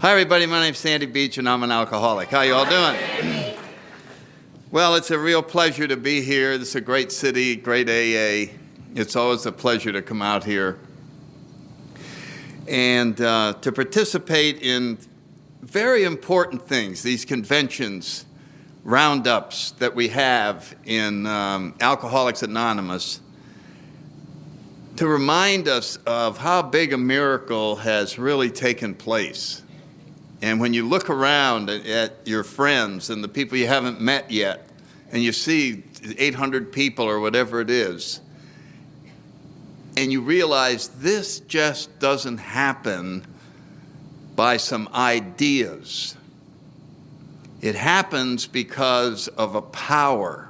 Hi, everybody. My name's Sandy Beach, and I'm an alcoholic. How you all doing? Well, it's a real pleasure to be here. This is a great city, great AA. It's always a pleasure to come out here and to participate in very important things, these conventions, roundups that we have in Alcoholics Anonymous, to remind us of how big a miracle has really taken place. And when you look around at your friends and the people you haven't met yet, and you see 800 people or whatever it is, and you realize this just doesn't happen by some ideas. It happens because of a power.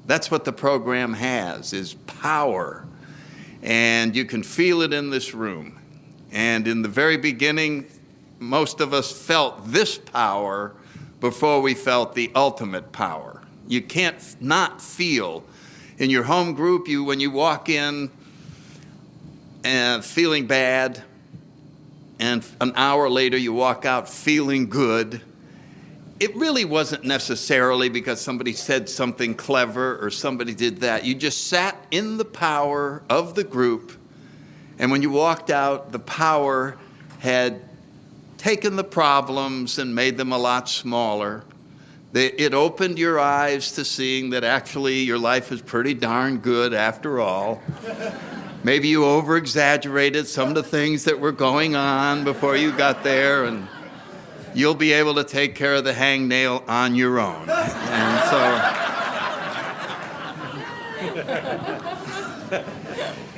That's what the program has, is power. And you can feel it in this room. And in the very beginning, most of us felt this power before we felt the ultimate power. You can't not feel. In your home group, when you walk in and feeling bad, and an hour later you walk out feeling good, it really wasn't necessarily because somebody said something clever or somebody did that. You just sat in the power of the group, and when you walked out, the power had taken the problems and made them a lot smaller. It opened your eyes to seeing that actually your life is pretty darn good after all. Maybe you over-exaggerated some of the things that were going on before you got there, and you'll be able to take care of the hangnail on your own.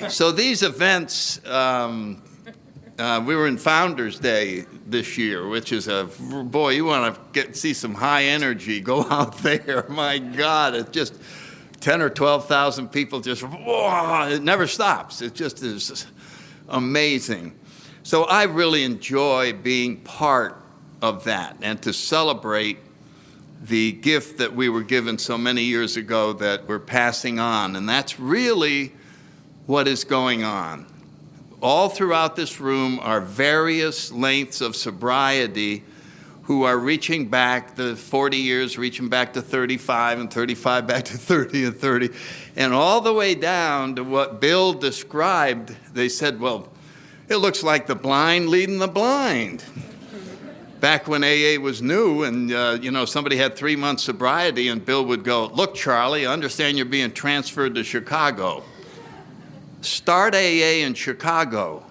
And so these events, we were in Founders Day this year, which is boy, you want to see some high energy, go out there. My God, it's just 10 or 12,000 people just, whoa, it never stops. It just is amazing. So I really enjoy being part of that and to celebrate the gift that we were given so many years ago that we're passing on. And that's really what is going on. All throughout this room are various lengths of sobriety who are reaching back the 40 years, reaching back to 35, and 35 back to 30 and 30. And all the way down to what Bill described, they said, well, it looks like the blind leading the blind. Back when AA was new and, somebody had 3 months sobriety and Bill would go, look, Charlie, I understand you're being transferred to Chicago. Start AA in Chicago.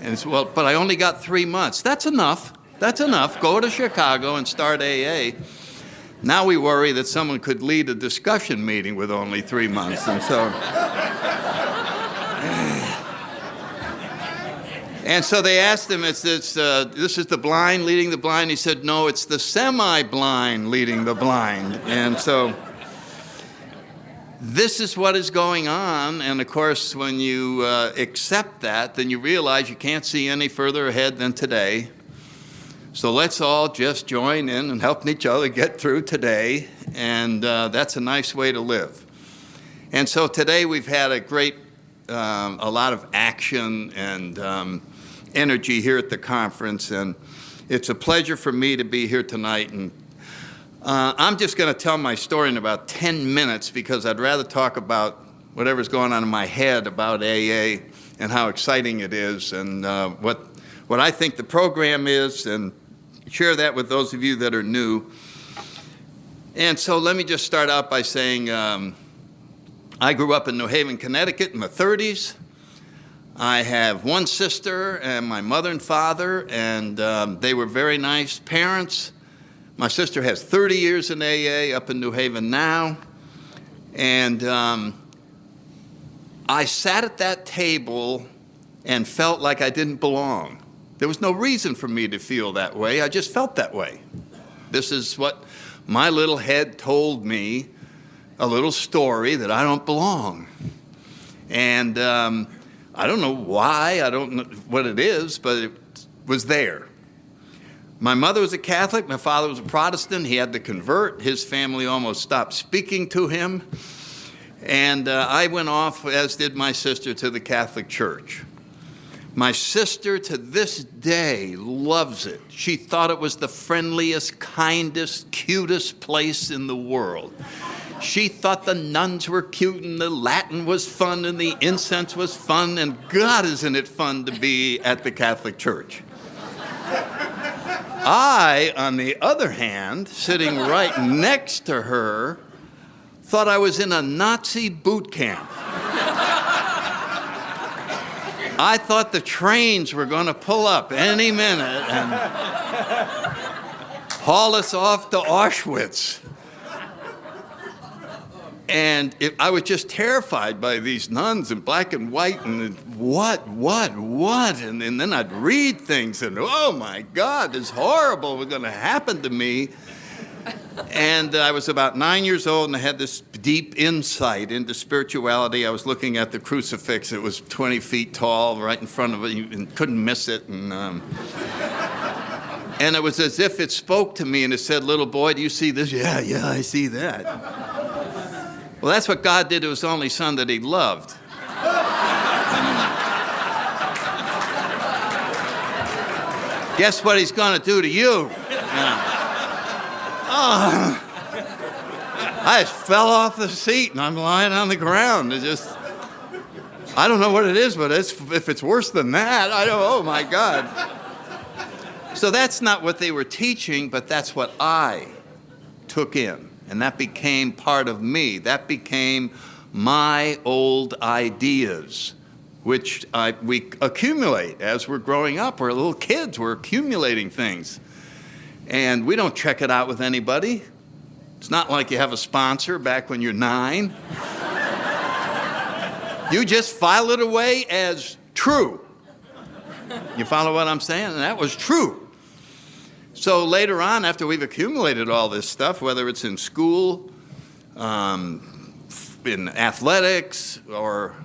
And it's, well, but I only got 3 months. That's enough. That's enough. Go to Chicago and start AA. Now we worry that someone could lead a discussion meeting with only 3 months. And so they asked him, this is the blind leading the blind? He said, no, it's the semi-blind leading the blind. And so this is what is going on. And of course, when you accept that, then you realize you can't see any further ahead than today. So let's all just join in and help each other get through today. And that's a nice way to live. And so today we've had a lot of action and energy here at the conference, and it's a pleasure for me to be here tonight. And I'm just going to tell my story in about 10 minutes because I'd rather talk about whatever's going on in my head about AA and how exciting it is and what I think the program is, and share that with those of you that are new. And so let me just start out by saying I grew up in New Haven, Connecticut in my 30s. I have one sister and my mother and father, and they were very nice parents. My sister has 30 years in AA up in New Haven now. And I sat at that table and felt like I didn't belong. There was no reason for me to feel that way. I just felt that way. This is what my little head told me, a little story that I don't belong. And I don't know why, I don't know what it is, but it was there. My mother was a Catholic, my father was a Protestant. He had to convert. His family almost stopped speaking to him. And I went off, as did my sister, to the Catholic Church. My sister to this day loves it. She thought it was the friendliest, kindest, cutest place in the world. She thought the nuns were cute and the Latin was fun and the incense was fun, and God, isn't it fun to be at the Catholic Church. I, on the other hand, sitting right next to her, thought I was in a Nazi boot camp. I thought the trains were going to pull up any minute and haul us off to Auschwitz. And I was just terrified by these nuns in black and white, and what? And then I'd read things, and oh my God, this horrible was going to happen to me. And I was about 9 years old, and I had this deep insight into spirituality. I was looking at the crucifix. It was 20 feet tall, right in front of it, and couldn't miss it. And it was as if it spoke to me, and it said, "Little boy, do you see this?" Yeah, I see that. Well, that's what God did to his only son that he loved. Guess what he's going to do to you? Oh, I just fell off the seat and I'm lying on the ground. I don't know what it is, but if it's worse than that, oh my God. So that's not what they were teaching, but that's what I took in. And that became part of me. That became my old ideas, which we accumulate as we're growing up. We're little kids. We're accumulating things. And we don't check it out with anybody. It's not like you have a sponsor back when you're 9. You just file it away as true. You follow what I'm saying? And that was true. So later on, after we've accumulated all this stuff, whether it's in school, in athletics, or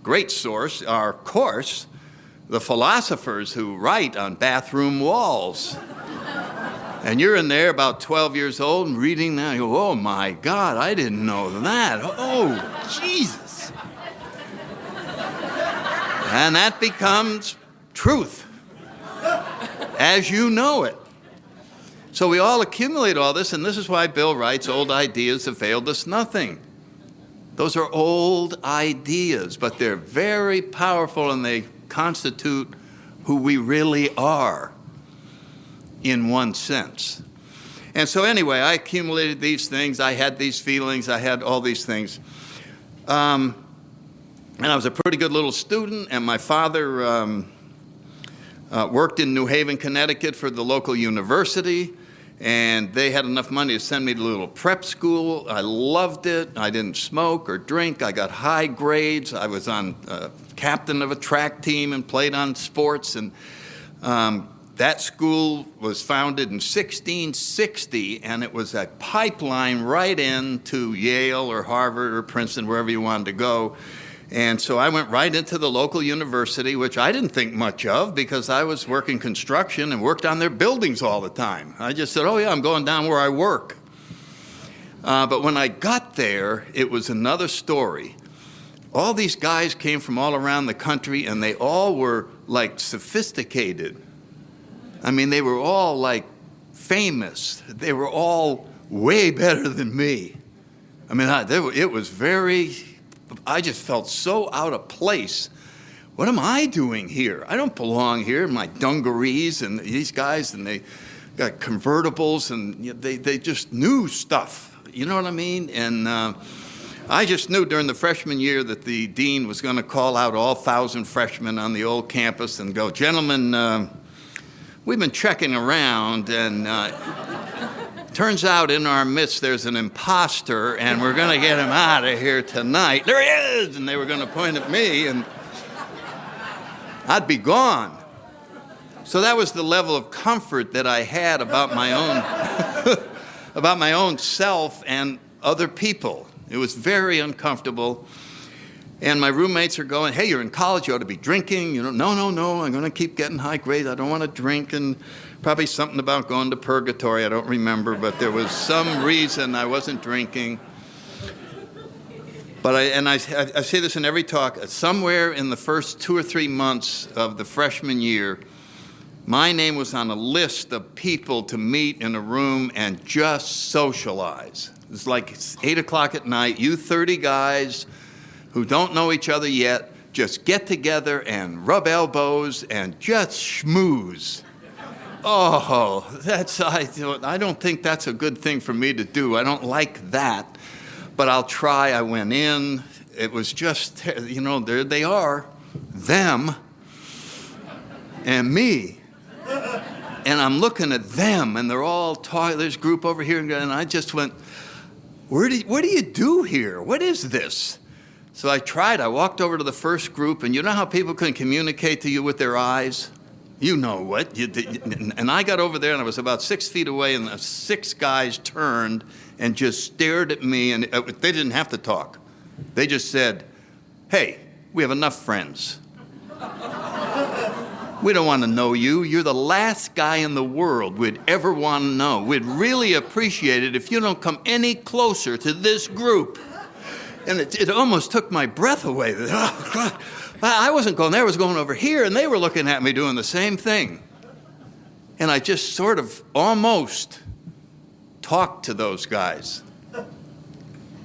great source, our course, the philosophers who write on bathroom walls. And you're in there about 12 years old and reading that, and you go, oh my God, I didn't know that. Oh, Jesus. And that becomes truth, as you know it. So we all accumulate all this, and this is why Bill writes, old ideas availed us nothing. Those are old ideas, but they're very powerful, and they constitute who we really are in one sense. And so anyway, I accumulated these things. I had these feelings. I had all these things. And I was a pretty good little student, and my father worked in New Haven, Connecticut for the local university, and they had enough money to send me to a little prep school. I loved it. I didn't smoke or drink. I got high grades. I was on captain of a track team and played on sports. And that school was founded in 1660, and it was a pipeline right into Yale or Harvard or Princeton, wherever you wanted to go. And so I went right into the local university, which I didn't think much of because I was working construction and worked on their buildings all the time. I just said, oh yeah, I'm going down where I work. But when I got there, it was another story. All these guys came from all around the country, and they all were like sophisticated. I mean, they were all like famous. They were all way better than me. I mean, it was very... I just felt so out of place. What am I doing here? I don't belong here in my dungarees and these guys, and they got convertibles, and they just knew stuff. You know what I mean? And I just knew during the freshman year that the dean was going to call out all 1,000 freshmen on the old campus and go, gentlemen, we've been checking around, and turns out in our midst there's an imposter, and we're going to get him out of here tonight. There he is! And they were going to point at me, and I'd be gone. So that was the level of comfort that I had about my own, about my own self and other people. It was very uncomfortable. And my roommates are going, hey, you're in college, you ought to be drinking. You know, no, I'm going to keep getting high grades. I don't want to drink. And probably something about going to purgatory. I don't remember, but there was some reason I wasn't drinking. But I say this in every talk, somewhere in the first 2 or 3 months of the freshman year, my name was on a list of people to meet in a room and just socialize. It's like 8 o'clock at night, you 30 guys who don't know each other yet, just get together and rub elbows and just schmooze. Oh, I don't think that's a good thing for me to do. I don't like that, but I'll try. I went in. It was just, there they are, them and me. And I'm looking at them, and they're all talking. There's a group over here, and I just went, what do you do here? What is this? So I tried. I walked over to the first group, and you know how people can communicate to you with their eyes? You know what? And I got over there, and I was about 6 feet away, and the 6 guys turned and just stared at me, and they didn't have to talk. They just said, hey, we have enough friends. We don't want to know you. You're the last guy in the world we'd ever want to know. We'd really appreciate it if you don't come any closer to this group. And it almost took my breath away. Oh, God. I wasn't going there. I was going over here, and they were looking at me doing the same thing. And I just sort of almost talked to those guys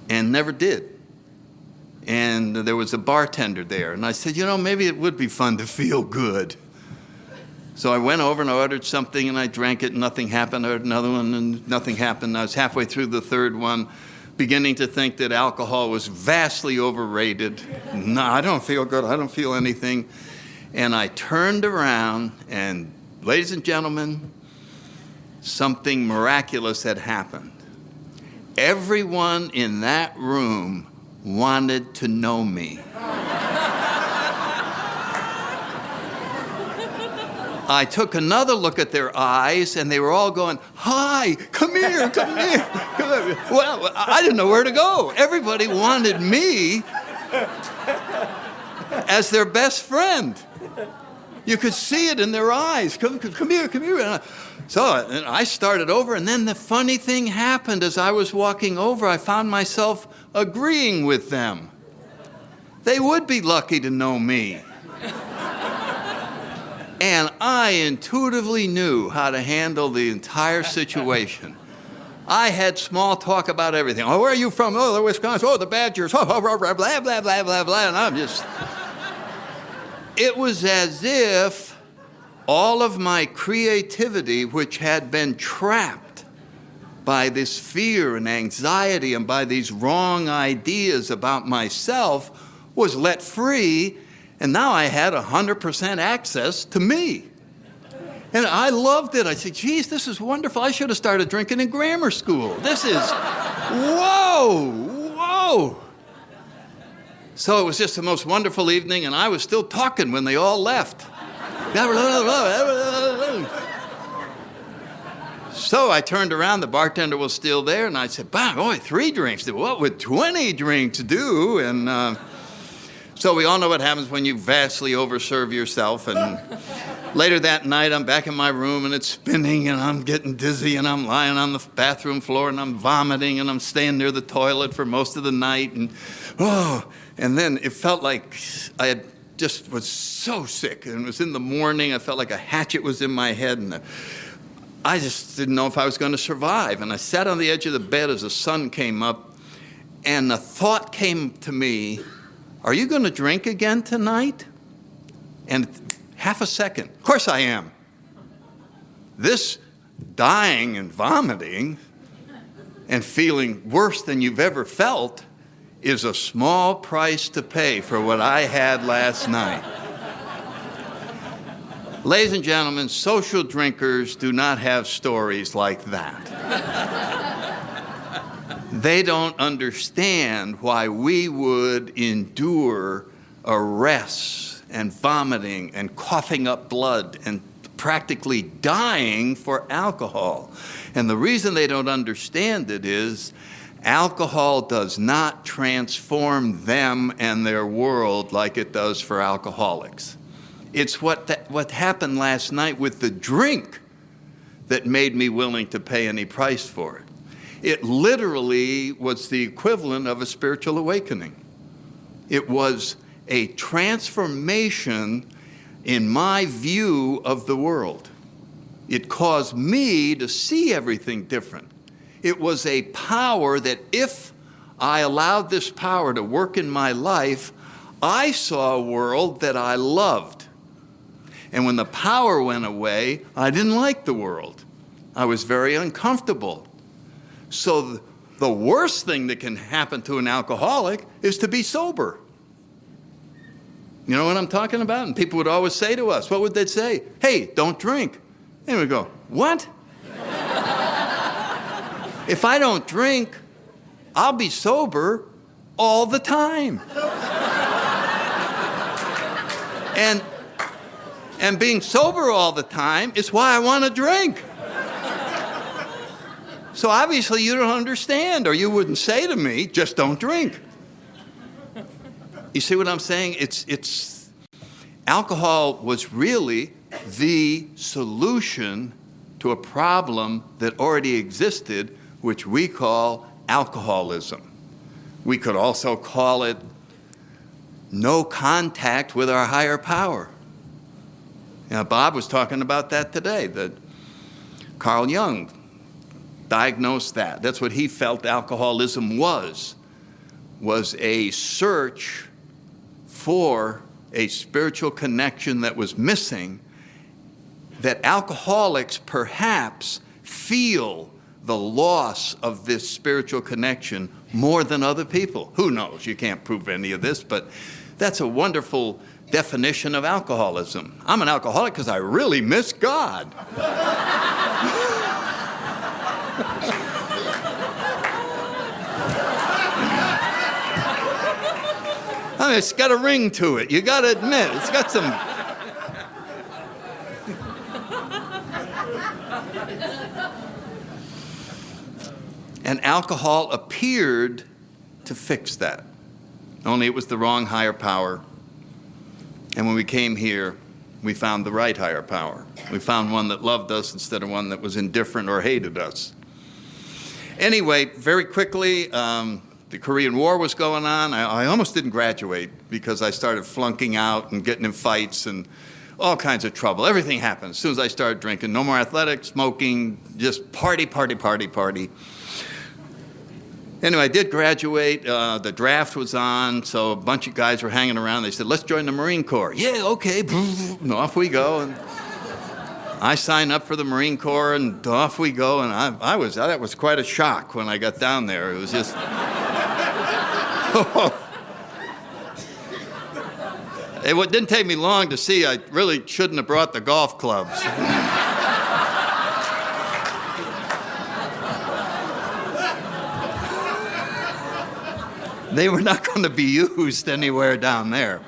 and never did. And there was a bartender there, and I said, maybe it would be fun to feel good. So I went over and I ordered something, and I drank it, and nothing happened. I ordered another one, and nothing happened. I was halfway through the third one, beginning to think that alcohol was vastly overrated. No, I don't feel good. I don't feel anything. And I turned around, and ladies and gentlemen, something miraculous had happened. Everyone in that room wanted to know me. I took another look at their eyes, and they were all going, hi, come here, come here. Come here. Well, I didn't know where to go. Everybody wanted me as their best friend. You could see it in their eyes. Come here, come here. So I started over, and then the funny thing happened. As I was walking over, I found myself agreeing with them. They would be lucky to know me. And I intuitively knew how to handle the entire situation. I had small talk about everything. Oh, where are you from? Oh, the Wisconsin. Oh, the Badgers. Oh, blah, blah, blah, blah, blah, blah, blah. And I'm just... It was as if all of my creativity, which had been trapped by this fear and anxiety and by these wrong ideas about myself, was let free. And now I had 100% access to me. And I loved it. I said, geez, this is wonderful. I should have started drinking in grammar school. This is, whoa. So it was just the most wonderful evening, and I was still talking when they all left. So I turned around, the bartender was still there, and I said, boy, 3 drinks. What would 20 drinks do? And so we all know what happens when you vastly overserve yourself. And later that night, I'm back in my room, and it's spinning, and I'm getting dizzy, and I'm lying on the bathroom floor, and I'm vomiting, and I'm staying near the toilet for most of the night. And then it felt like I just was so sick. And it was in the morning. I felt like a hatchet was in my head, and I just didn't know if I was going to survive. And I sat on the edge of the bed as the sun came up, and the thought came to me, are you going to drink again tonight? And half a second, of course I am. This dying and vomiting and feeling worse than you've ever felt is a small price to pay for what I had last night. Ladies and gentlemen, social drinkers do not have stories like that. They don't understand why we would endure arrests and vomiting and coughing up blood and practically dying for alcohol. And the reason they don't understand it is alcohol does not transform them and their world like it does for alcoholics. It's what happened last night with the drink that made me willing to pay any price for it. It literally was the equivalent of a spiritual awakening. It was a transformation in my view of the world. It caused me to see everything different. It was a power that if I allowed this power to work in my life, I saw a world that I loved. And when the power went away, I didn't like the world. I was very uncomfortable. So the worst thing that can happen to an alcoholic is to be sober. You know what I'm talking about? And people would always say to us, what would they say? Hey, don't drink. And we'd go, what? If I don't drink, I'll be sober all the time. And being sober all the time is why I want to drink. So obviously you don't understand, or you wouldn't say to me, just don't drink. You see what I'm saying? It's alcohol was really the solution to a problem that already existed, which we call alcoholism. We could also call it no contact with our higher power. Now, Bob was talking about that today, that Carl Jung diagnosed that. That's what he felt alcoholism was a search for a spiritual connection that was missing, that alcoholics perhaps feel the loss of this spiritual connection more than other people. Who knows? You can't prove any of this, but that's a wonderful definition of alcoholism. I'm an alcoholic because I really miss God. I mean, it's got a ring to it. You got to admit, it's got some. And alcohol appeared to fix that. Only it was the wrong higher power. And when we came here, we found the right higher power. We found one that loved us instead of one that was indifferent or hated us. Anyway, very quickly, the Korean War was going on. I almost didn't graduate because I started flunking out and getting in fights and all kinds of trouble. Everything happened as soon as I started drinking. No more athletics, smoking, just party, party, party, party. Anyway, I did graduate. The draft was on, so a bunch of guys were hanging around. They said, let's join the Marine Corps. Yeah, okay. And off we go. And I signed up for the Marine Corps, and off we go. And that was quite a shock when I got down there. It was just... It didn't take me long to see I really shouldn't have brought the golf clubs. They were not going to be used anywhere down there.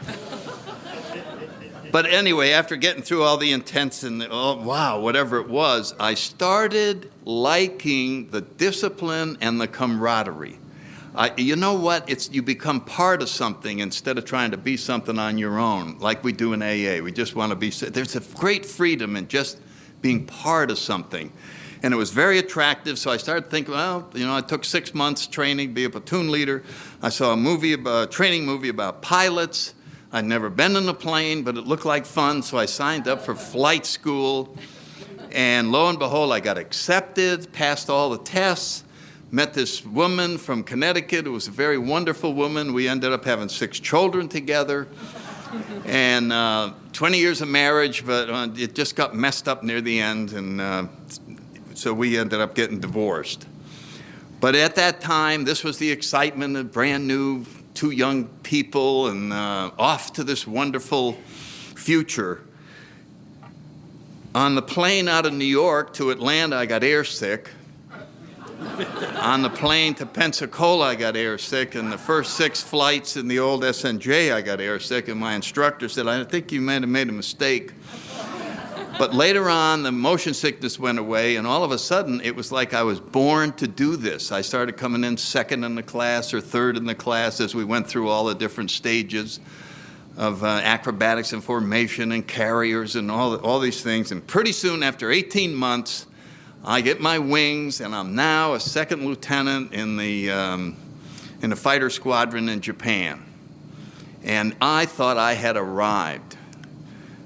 But anyway, after getting through all the intense and whatever it was, I started liking the discipline and the camaraderie. You know what? You become part of something instead of trying to be something on your own, like we do in AA. We just want to be. There's a great freedom in just being part of something. And it was very attractive, so I started thinking, I took 6 months training, be a platoon leader. I saw a training movie about pilots. I'd never been in a plane, but it looked like fun, so I signed up for flight school. And lo and behold, I got accepted, passed all the tests, met this woman from Connecticut who was a very wonderful woman. We ended up having 6 children together. And 20 years of marriage, but it just got messed up near the end, and so we ended up getting divorced. But at that time, this was the excitement of brand new, 2 young people, and off to this wonderful future. On the plane out of New York to Atlanta, I got airsick. On the plane to Pensacola, I got airsick. And the first 6 flights in the old SNJ, I got airsick. And my instructor said, I think you might have made a mistake. But later on, the motion sickness went away, and all of a sudden, it was like I was born to do this. I started coming in 2nd in the class or 3rd in the class as we went through all the different stages of acrobatics and formation and carriers and all these things. And pretty soon, after 18 months, I get my wings, and I'm now a 2nd lieutenant in the fighter squadron in Japan. And I thought I had arrived.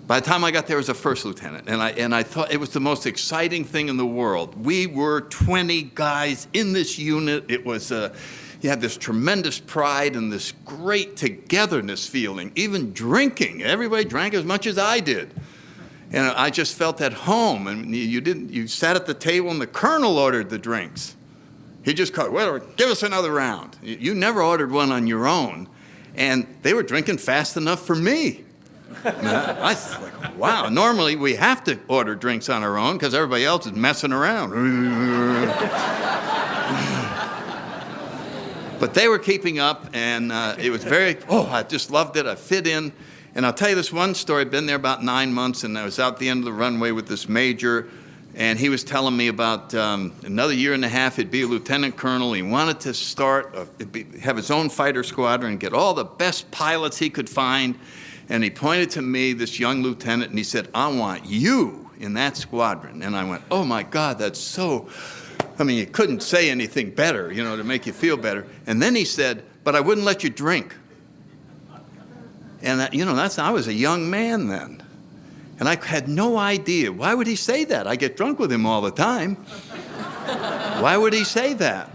By the time I got there, I was a first lieutenant, and I thought it was the most exciting thing in the world. We were 20 guys in this unit. It was, you had this tremendous pride and this great togetherness feeling, even drinking. Everybody drank as much as I did. And I just felt at home. And you sat at the table, and the colonel ordered the drinks. He just called, well, give us another round. You never ordered one on your own. And they were drinking fast enough for me. I was like, wow, normally we have to order drinks on our own because everybody else is messing around. But they were keeping up, and it was I just loved it. I fit in. And I'll tell you this one story. I'd been there about 9 months, and I was out the end of the runway with this major, and he was telling me about another year and a half, he'd be a lieutenant colonel. He wanted to have his own fighter squadron and get all the best pilots he could find. And he pointed to me, this young lieutenant, and he said, I want you in that squadron. And I went, oh my God, that's so, you couldn't say anything better, to make you feel better. And then he said, but I wouldn't let you drink. And, I was a young man then. And I had no idea. Why would he say that? I get drunk with him all the time. Why would he say that?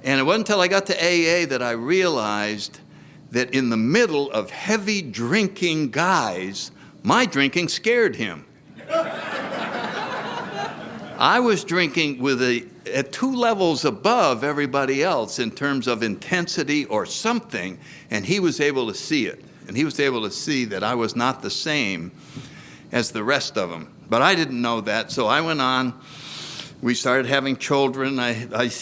And it wasn't until I got to AA that I realized that in the middle of heavy drinking guys, my drinking scared him. I was drinking at 2 levels above everybody else in terms of intensity or something, and he was able to see it. And he was able to see that I was not the same as the rest of them. But I didn't know that, so I went on. We started having children. I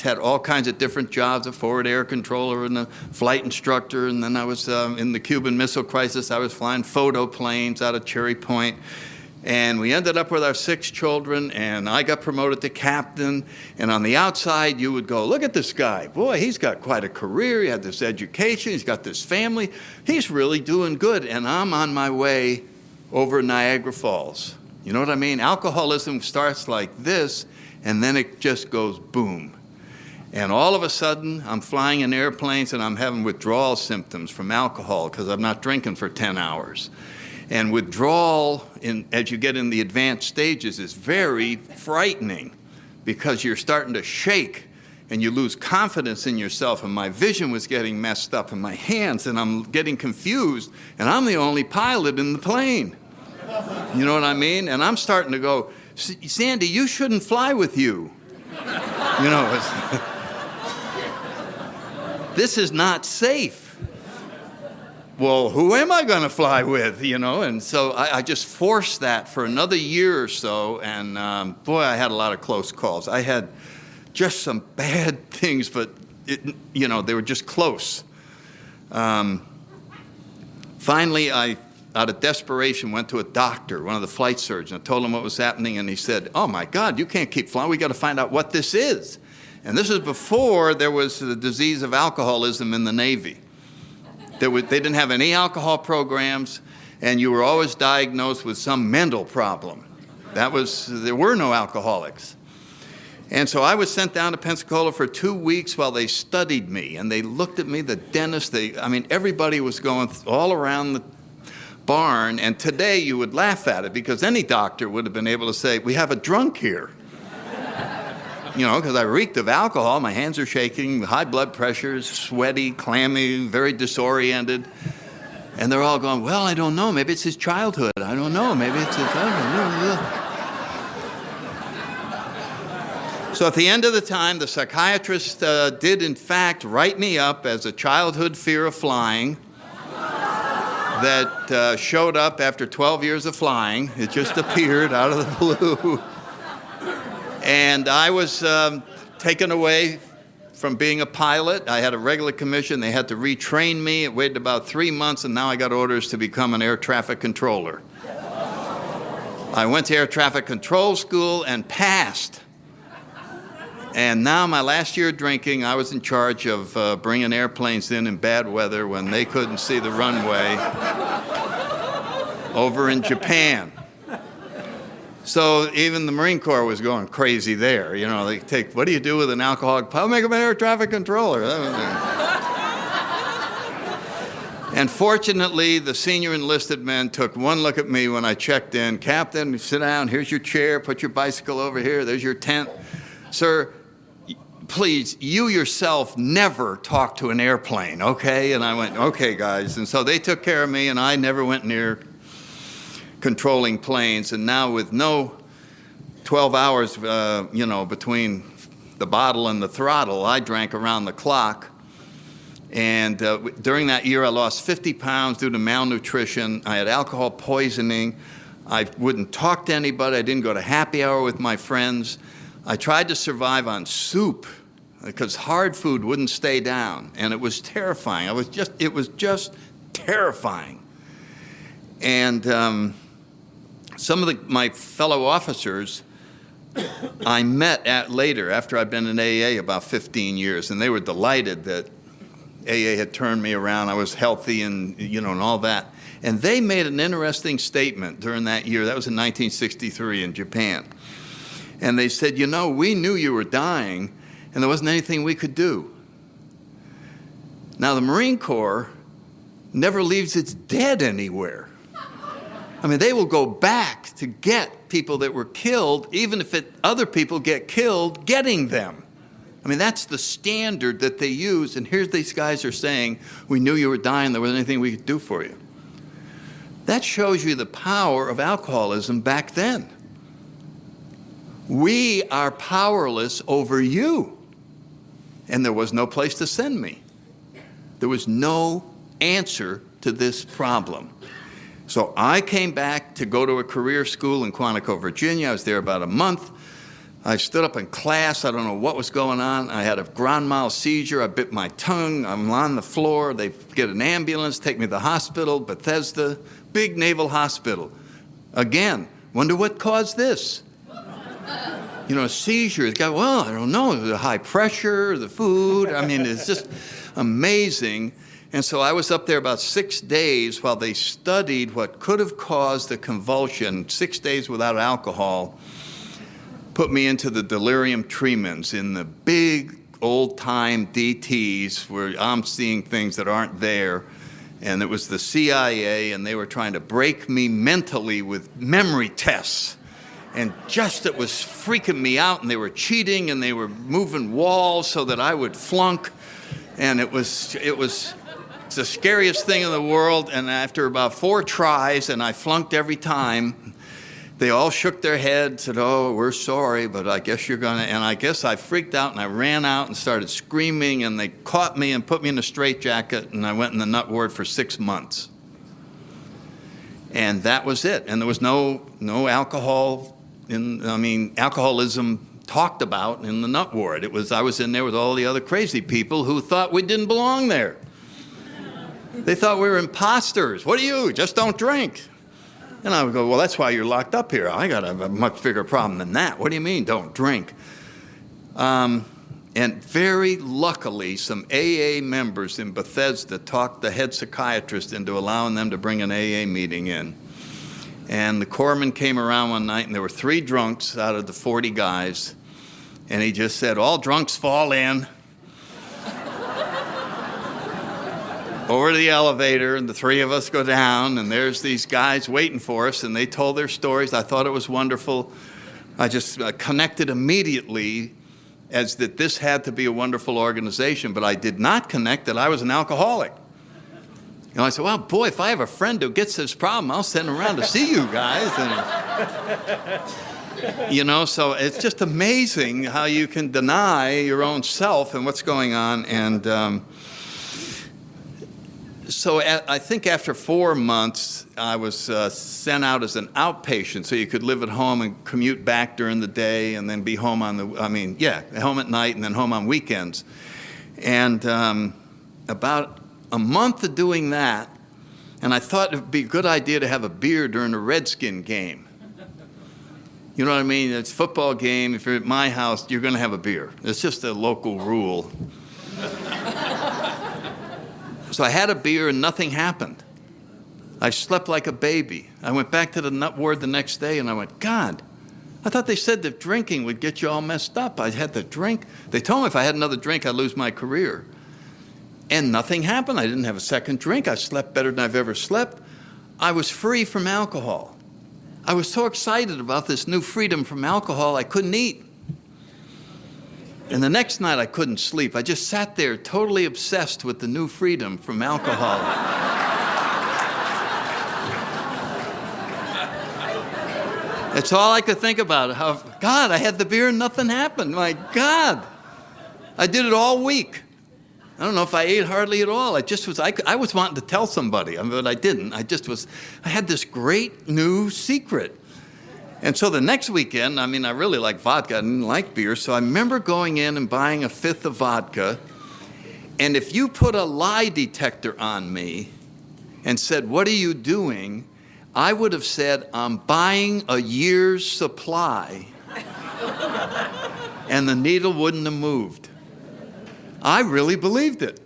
had all kinds of different jobs, a forward air controller and a flight instructor, and then I was in the Cuban Missile Crisis. I was flying photo planes out of Cherry Point. And we ended up with our 6 children, and I got promoted to captain. And on the outside, you would go, look at this guy. Boy, he's got quite a career. He had this education. He's got this family. He's really doing good. And I'm on my way over Niagara Falls. You know what I mean? Alcoholism starts like this, and then it just goes boom. And all of a sudden, I'm flying in airplanes, and I'm having withdrawal symptoms from alcohol because I'm not drinking for 10 hours. And withdrawal, as you get in the advanced stages, is very frightening because you're starting to shake and you lose confidence in yourself. And my vision was getting messed up in my hands, and I'm getting confused, and I'm the only pilot in the plane. You know what I mean? And I'm starting to go, Sandy, you shouldn't fly with you. This is not safe. Well, who am I going to fly with, And so I just forced that for another year or so, and boy, I had a lot of close calls. I had just some bad things, but, they were just close. Finally, I, out of desperation, went to a doctor, one of the flight surgeons. I told him what was happening, and he said, oh, my God, you can't keep flying. We got to find out what this is. And this is before there was the disease of alcoholism in the Navy. They didn't have any alcohol programs, and you were always diagnosed with some mental problem. There were no alcoholics. And so I was sent down to Pensacola for 2 weeks while they studied me, and they looked at me, the dentist, everybody was going all around the barn, and today you would laugh at it because any doctor would have been able to say, we have a drunk here. Because I reeked of alcohol. My hands are shaking, high blood pressure, sweaty, clammy, very disoriented. And they're all going, well, I don't know. Maybe it's his childhood. I don't know. Maybe it's his... So at the end of the time, the psychiatrist did, in fact, write me up as a childhood fear of flying that showed up after 12 years of flying. It just appeared out of the blue. And I was taken away from being a pilot. I had a regular commission. They had to retrain me. It waited about 3 months, and now I got orders to become an air traffic controller. I went to air traffic control school and passed. And now my last year drinking, I was in charge of bringing airplanes in bad weather when they couldn't see the runway over in Japan. So even the Marine Corps was going crazy there. They take, what do you do with an alcoholic pilot? Make him an air traffic controller. And fortunately, the senior enlisted men took one look at me when I checked in. Captain, sit down. Here's your chair. Put your bicycle over here. There's your tent. Sir, please, you yourself never talk to an airplane, okay? And I went, okay, guys. And so they took care of me, and I never went near controlling planes. And now with no 12 hours, between the bottle and the throttle, I drank around the clock. And during that year, I lost 50 pounds due to malnutrition. I had alcohol poisoning. I wouldn't talk to anybody. I didn't go to happy hour with my friends. I tried to survive on soup because hard food wouldn't stay down, and it was terrifying. It was just terrifying. And some of my fellow officers I met later after I'd been in AA about 15 years, and they were delighted that AA had turned me around. I was healthy and all that. And they made an interesting statement during that year. That was in 1963 in Japan. And they said, we knew you were dying, and there wasn't anything we could do. Now, the Marine Corps never leaves its dead anywhere. I mean, they will go back to get people that were killed, even if other people get killed, getting them. I mean, that's the standard that they use. And here these guys are saying, we knew you were dying, there wasn't anything we could do for you. That shows you the power of alcoholism back then. We are powerless over you. And there was no place to send me. There was no answer to this problem. So I came back to go to a career school in Quantico, Virginia. I was there about a month. I stood up in class. I don't know what was going on. I had a grand mal seizure. I bit my tongue. I'm on the floor. They get an ambulance, take me to the hospital, Bethesda, big naval hospital. Again, wonder what caused this? A seizure. The guy, I don't know, the high pressure, the food. I mean, it's just amazing. And so I was up there about 6 days while they studied what could have caused the convulsion. 6 days without alcohol put me into the delirium tremens in the big old-time DTs where I'm seeing things that aren't there. And it was the CIA, and they were trying to break me mentally with memory tests. And it was freaking me out, and they were cheating, and they were moving walls so that I would flunk. And it was the scariest thing in the world. And after about 4 tries, and I flunked every time, they all shook their heads, said, oh, we're sorry, but I guess you're going to. And I guess I freaked out, and I ran out and started screaming, and they caught me and put me in a straitjacket, and I went in the nut ward for 6 months. And that was it. And there was no alcohol. Alcoholism talked about in the nut ward. I was in there with all the other crazy people who thought we didn't belong there. They thought we were imposters. What are you? Just don't drink. And I would go, well, that's why you're locked up here. I got a much bigger problem than that. What do you mean, don't drink? And very luckily, some AA members in Bethesda talked the head psychiatrist into allowing them to bring an AA meeting in. And the corpsman came around one night, and there were 3 drunks out of the 40 guys. And he just said, all drunks fall in. Over to the elevator, and the 3 of us go down, and there's these guys waiting for us, and they told their stories. I thought it was wonderful. I just connected immediately as that this had to be a wonderful organization, but I did not connect that I was an alcoholic. I said, well, boy, if I have a friend who gets this problem, I'll send him around to see you guys. And, so it's just amazing how you can deny your own self and what's going on. And so I think after 4 months, I was sent out as an outpatient, so you could live at home and commute back during the day and then be home home at night and then home on weekends. And about a month of doing that, and I thought it would be a good idea to have a beer during a Redskin game. You know what I mean? It's a football game. If you're at my house, you're going to have a beer. It's just a local rule. So I had a beer and nothing happened. I slept like a baby. I went back to the nut ward the next day and I went, God, I thought they said that drinking would get you all messed up. I had to drink. They told me if I had another drink, I'd lose my career. And nothing happened. I didn't have a second drink. I slept better than I've ever slept. I was free from alcohol. I was so excited about this new freedom from alcohol, I couldn't eat. And the next night, I couldn't sleep. I just sat there totally obsessed with the new freedom from alcohol. That's all I could think about. How, God, I had the beer and nothing happened. My God. I did it all week. I don't know if I ate hardly at all. I was wanting to tell somebody, but I didn't. I had this great new secret. And so the next weekend, I really liked vodka. I didn't like beer. So I remember going in and buying a fifth of vodka. And if you put a lie detector on me and said, "What are you doing?" I would have said, "I'm buying a year's supply." And the needle wouldn't have moved. I really believed it.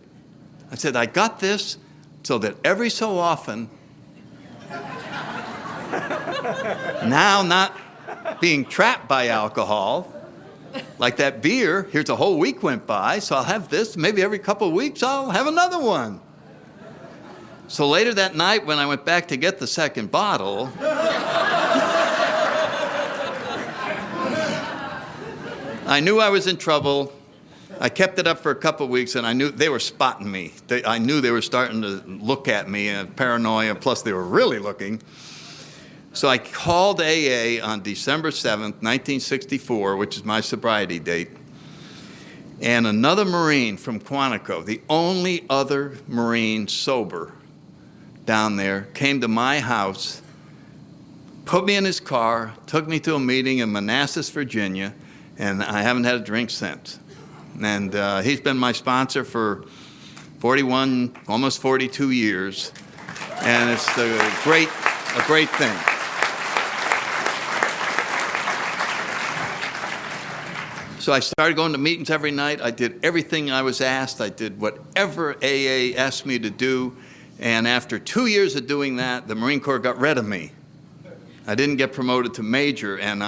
I said, I got this so that every so often, now not being trapped by alcohol, like that beer, here's a whole week went by, so I'll have this. Maybe every couple of weeks I'll have another one. So later that night when I went back to get the second bottle, I knew I was in trouble. I kept it up for a couple of weeks, and I knew they were spotting me. I knew they were starting to look at me, paranoia, plus they were really looking. So I called AA on December 7th, 1964, which is my sobriety date, and another Marine from Quantico, the only other Marine sober down there, came to my house, put me in his car, took me to a meeting in Manassas, Virginia, and I haven't had a drink since. And he's been my sponsor for 41, almost 42 years. And it's a great thing. So I started going to meetings every night. I did everything I was asked. I did whatever AA asked me to do. And after 2 years of doing that, the Marine Corps got rid of me. I didn't get promoted to major, and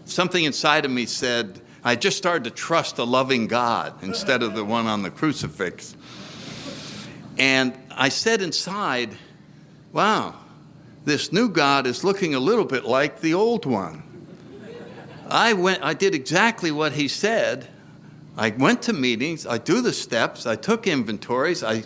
something inside of me said, I just started to trust a loving God instead of the one on the crucifix. And I said inside, wow, this new God is looking a little bit like the old one. I did exactly what he said. I went to meetings, I do the steps, I took inventories, I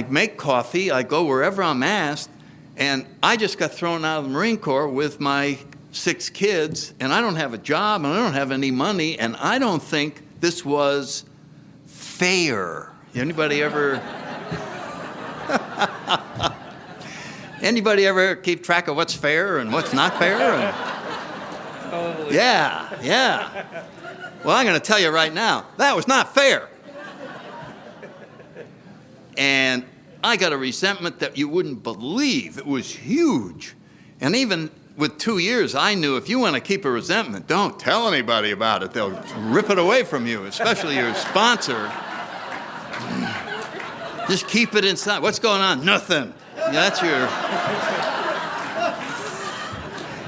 make coffee, I go wherever I'm asked, and I just got thrown out of the Marine Corps with my 6 kids, and I don't have a job, and I don't have any money, and I don't think this was fair. Anybody ever keep track of what's fair and what's not fair? Totally. Yeah. Well, I'm going to tell you right now, that was not fair. And I got a resentment that you wouldn't believe. It was huge. And even with 2 years, I knew if you want to keep a resentment, don't tell anybody about it. They'll rip it away from you, especially your sponsor. Just keep it inside. What's going on? Nothing. That's your...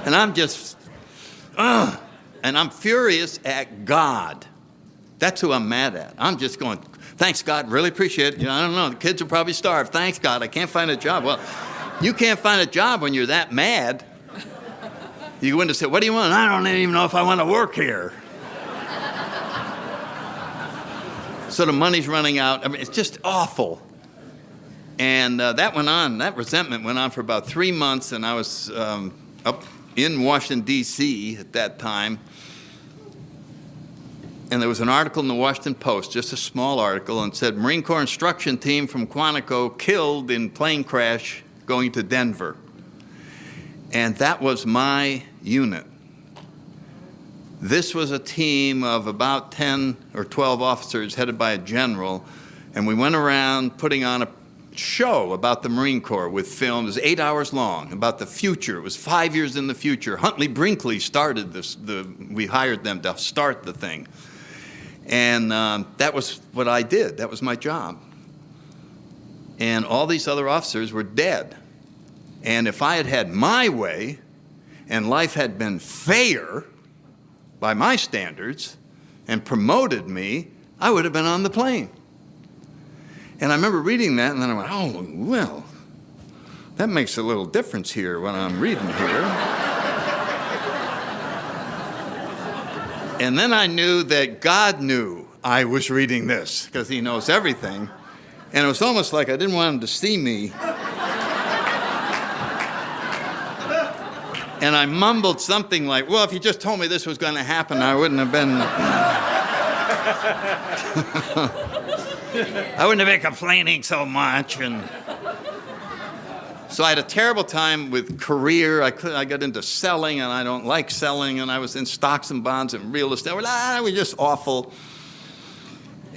And I'm just... And I'm furious at God. That's who I'm mad at. I'm just going, thanks, God, really appreciate it. I don't know, the kids will probably starve. Thanks, God, I can't find a job. Well, you can't find a job when you're that mad. You go in and say, what do you want? I don't even know if I want to work here. So the money's running out. It's just awful. And that resentment went on for about 3 months, and I was up in Washington, D.C. at that time. And there was an article in the Washington Post, just a small article, and said, Marine Corps instruction team from Quantico killed in plane crash going to Denver. And that was my unit. This was a team of about 10 or 12 officers headed by a general, and we went around putting on a show about the Marine Corps with films. It was 8 hours long, about the future. It was 5 years in the future. Huntley Brinkley started this. We hired them to start the thing. And that was what I did. That was my job. And all these other officers were dead. And if I had had my way and life had been fair by my standards and promoted me, I would have been on the plane. And I remember reading that, and then I went, oh, well, that makes a little difference here when I'm reading here. And then I knew that God knew I was reading this, because he knows everything. And it was almost like I didn't want him to see me. And I mumbled something like, well, if you just told me this was going to happen, I wouldn't have been... I wouldn't have been complaining so much. And so I had a terrible time with career. I got into selling, and I don't like selling, and I was in stocks and bonds and real estate. It was just awful.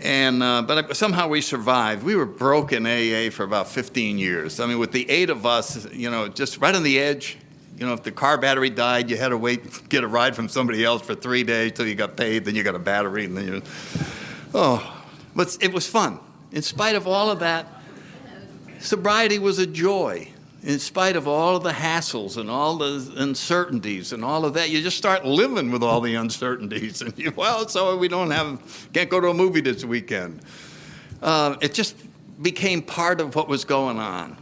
And but somehow we survived. We were broke in AA for about 15 years. I mean, with the 8 of us, just right on the edge. If the car battery died, you had to wait, get a ride from somebody else for 3 days till you got paid, then you got a battery, and then but it was fun. In spite of all of that, sobriety was a joy. In spite of all of the hassles and all the uncertainties and all of that, you just start living with all the uncertainties. And so we can't go to a movie this weekend. It just became part of what was going on.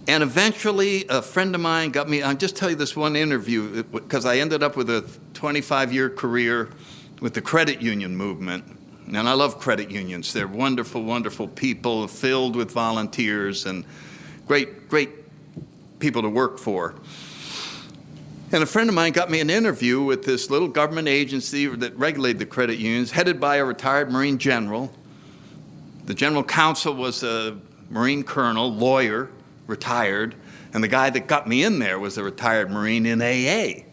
And eventually, a friend of mine got me, I'll just tell you this one interview, because I ended up with a 25-year career with the credit union movement. And I love credit unions. They're wonderful, wonderful people, filled with volunteers and great, great people to work for. And a friend of mine got me an interview with this little government agency that regulated the credit unions, headed by a retired Marine general. The general counsel was a Marine colonel, lawyer, retired, and the guy that got me in there was a retired Marine in AA.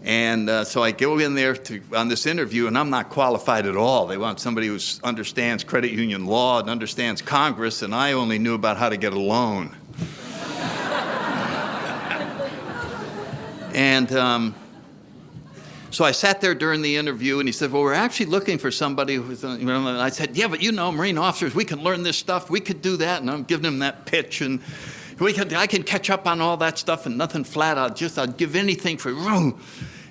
And so I go in there on this interview, and I'm not qualified at all. They want somebody who understands credit union law and understands Congress, and I only knew about how to get a loan. And so I sat there during the interview, and he said, well, we're actually looking for somebody who's, and I said, yeah, but Marine officers, we can learn this stuff, we could do that. And I'm giving him that pitch, and I can catch up on all that stuff and nothing flat. I'd give anything for room.